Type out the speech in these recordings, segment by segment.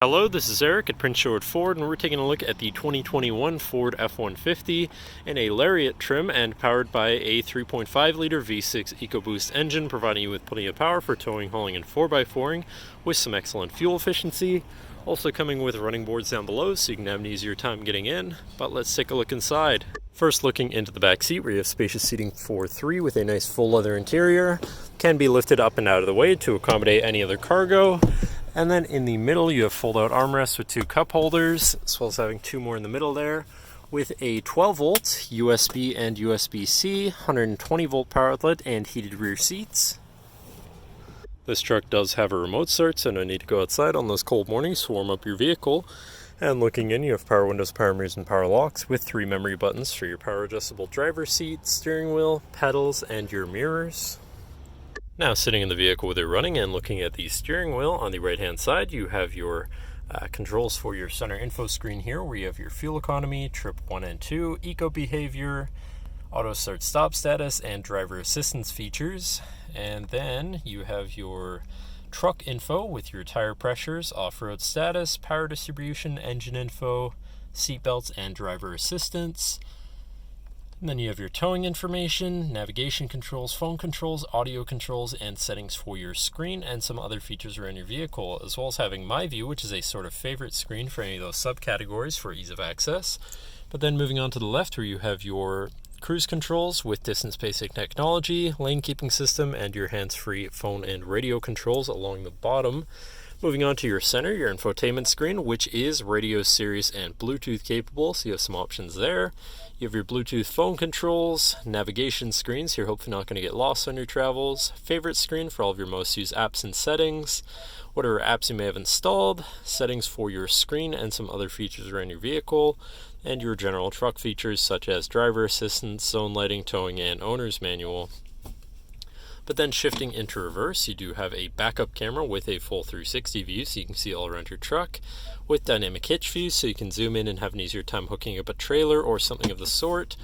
Hello, this is Eric at Prince George Ford, and we're taking a look at the 2021 Ford F-150 in a Lariat trim and powered by a 3.5-liter V6 EcoBoost engine, providing you with plenty of power for towing, hauling, and 4x4ing with some excellent fuel efficiency. Also coming with running boards down below so you can have an easier time getting in, but let's take a look inside. First, looking into the back seat where you have spacious seating for three with a nice full leather interior. Can be lifted up and out of the way to accommodate any other cargo. And then in the middle you have fold-out armrests with two cup holders, as well as having two more in the middle there, with a 12-volt USB and USB-C, 120-volt power outlet, and heated rear seats. This truck does have a remote start, so no need to go outside on those cold mornings to warm up your vehicle. And looking in, you have power windows, power mirrors, and power locks with three memory buttons for your power adjustable driver's seat, steering wheel, pedals, and your mirrors. Now, sitting in the vehicle with it running and looking at the steering wheel, on the right hand side you have your controls for your center info screen here, where you have your fuel economy, trip 1 and 2, eco behavior, auto start stop status, and driver assistance features. And then you have your truck info with your tire pressures, off-road status, power distribution, engine info, seat belts, and driver assistance. And then you have your towing information, navigation controls, phone controls, audio controls, and settings for your screen, and some other features around your vehicle, as well as having My View, which is a sort of favorite screen for any of those subcategories for ease of access. But then moving on to the left, where you have your cruise controls with distance basic technology, lane keeping system, and your hands-free phone and radio controls along the bottom. Moving on to your center, your infotainment screen, which is radio, Sirius, and Bluetooth capable, so you have some options there. You have your Bluetooth phone controls, navigation screens, so you're hopefully not going to get lost on your travels, favorite screen for all of your most used apps and settings, whatever apps you may have installed, settings for your screen, and some other features around your vehicle, and your general truck features such as driver assistance, zone lighting, towing, and owner's manual. But then shifting into reverse, you do have a backup camera with a full 360 view, so you can see all around your truck, with dynamic hitch views, so you can zoom in and have an easier time hooking up a trailer or something of the sort.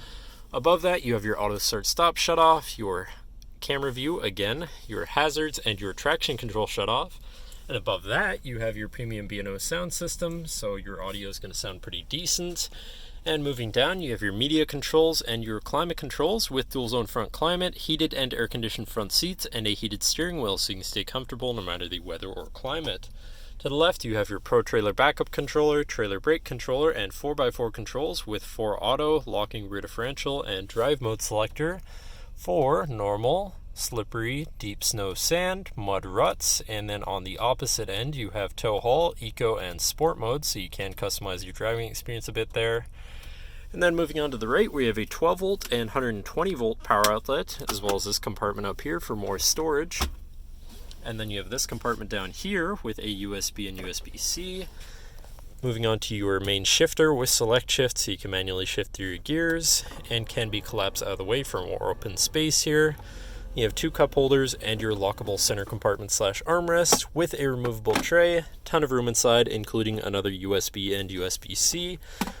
Above that, you have your auto start stop shut off, your camera view again, your hazards, and your traction control shut off. And above that, you have your premium B&O sound system, so your audio is going to sound pretty decent. And moving down, you have your media controls and your climate controls with dual zone front climate, heated and air conditioned front seats, and a heated steering wheel so you can stay comfortable no matter the weather or climate. To the left, you have your Pro Trailer backup controller, trailer brake controller, and 4x4 controls with 4 auto, locking rear differential, and drive mode selector for normal, slippery, deep snow, sand, mud, ruts. And then on the opposite end, you have tow haul, eco, and sport mode, so you can customize your driving experience a bit there. And then moving on to the right, we have a 12-volt and 120-volt power outlet, as well as this compartment up here for more storage. And then you have this compartment down here with a USB and USB-C. Moving on to your main shifter with select shift, so you can manually shift through your gears, and can be collapsed out of the way for more open space here. You have two cup holders and your lockable center compartment / armrest with a removable tray, ton of room inside, including another USB and USB-C,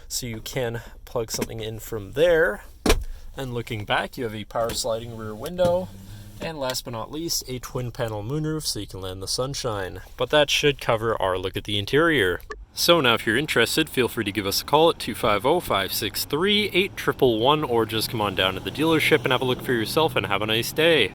so you can plug something in from there. And looking back, you have a power sliding rear window, and last but not least, a twin panel moonroof so you can land the sunshine. But that should cover our look at the interior. So now if you're interested, feel free to give us a call at 250-563-8111, or just come on down to the dealership and have a look for yourself, and have a nice day.